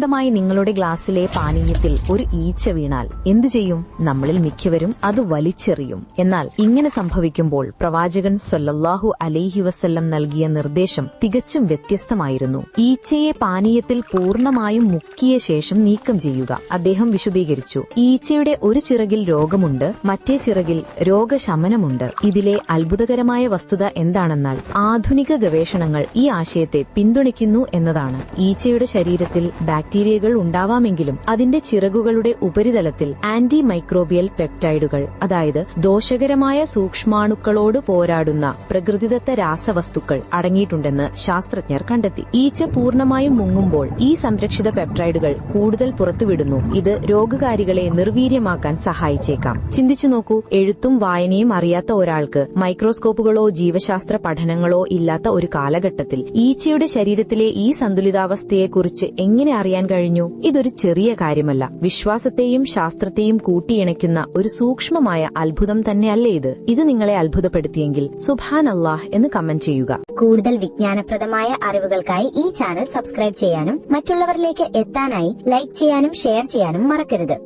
അബോധപൂർവമായി നിങ്ങളുടെ ഗ്ലാസ്സിലെ പാനീയത്തിൽ ഒരു ഈച്ച വീണാൽ എന്തു ചെയ്യും? നമ്മളിൽ മിക്കവരും അത് വലിച്ചെറിയും. എന്നാൽ ഇങ്ങനെ സംഭവിക്കുമ്പോൾ പ്രവാചകൻ സ്വല്ലല്ലാഹു അലൈഹി വസല്ലം നൽകിയ നിർദ്ദേശം തികച്ചും വ്യത്യസ്തമായിരുന്നു. ഈച്ചയെ പാനീയത്തിൽ പൂർണ്ണമായും മുക്കിയ ശേഷം നീക്കം ചെയ്യുക. അദ്ദേഹം വിശദീകരിച്ചു, ഈച്ചയുടെ ഒരു ചിറകിൽ രോഗമുണ്ട്, മറ്റേ ചിറകിൽ രോഗശമനമുണ്ട്. ഇതിലെ അത്ഭുതകരമായ വസ്തുത എന്താണെന്നാൽ ആധുനിക ഗവേഷണങ്ങൾ ഈ ആശയത്തെ പിന്തുണയ്ക്കുന്നു എന്നതാണ്. ഈച്ചയുടെ ശരീരത്തിൽ ബാക്ടീരിയകൾ ഉണ്ടാവാമെങ്കിലും അതിന്റെ ചിറകുകളുടെ ഉപരിതലത്തിൽ ആന്റി മൈക്രോബിയൽ പെപ്റ്റൈഡുകൾ, അതായത് ദോഷകരമായ സൂക്ഷ്മാണുക്കളോട് പോരാടുന്ന പ്രകൃതിദത്ത രാസവസ്തുക്കൾ അടങ്ങിയിട്ടുണ്ടെന്ന് ശാസ്ത്രജ്ഞർ കണ്ടെത്തി. ഈച്ച പൂർണ്ണമായും മുങ്ങുമ്പോൾ ഈ സംരക്ഷിത പെപ്റ്റൈഡുകൾ കൂടുതൽ പുറത്തുവിടുന്നു. ഇത് രോഗകാരികളെ നിർവീര്യമാക്കാൻ സഹായിച്ചേക്കാം. ചിന്തിച്ചു നോക്കൂ, എഴുത്തും വായനയും അറിയാത്ത ഒരാൾക്ക് മൈക്രോസ്കോപ്പുകളോ ജീവശാസ്ത്ര പഠനങ്ങളോ ഇല്ലാത്ത ഒരു കാലഘട്ടത്തിൽ ഈച്ചയുടെ ശരീരത്തിലെ ഈ സന്തുലിതാവസ്ഥയെക്കുറിച്ച് എങ്ങനെ അറിയാൻ കഴിഞ്ഞു? ഇതൊരു ചെറിയ കാര്യമല്ല. വിശ്വാസത്തെയും ശാസ്ത്രത്തെയും കൂട്ടിയിണയ്ക്കുന്ന ഒരു സൂക്ഷ്മമായ അത്ഭുതം തന്നെയല്ലേ ഇത്? ഇത് നിങ്ങളെ അത്ഭുതപ്പെടുത്തിയെങ്കിൽ സുബ്ഹാനല്ലാഹ് എന്ന് കമന്റ് ചെയ്യുക. കൂടുതൽ വിജ്ഞാനപ്രദമായ അറിവുകൾക്കായി ഈ ചാനൽ സബ്സ്ക്രൈബ് ചെയ്യാനും മറ്റുള്ളവരിലേക്ക് എത്താനായി ലൈക്ക് ചെയ്യാനും ഷെയർ ചെയ്യാനും മറക്കരുത്.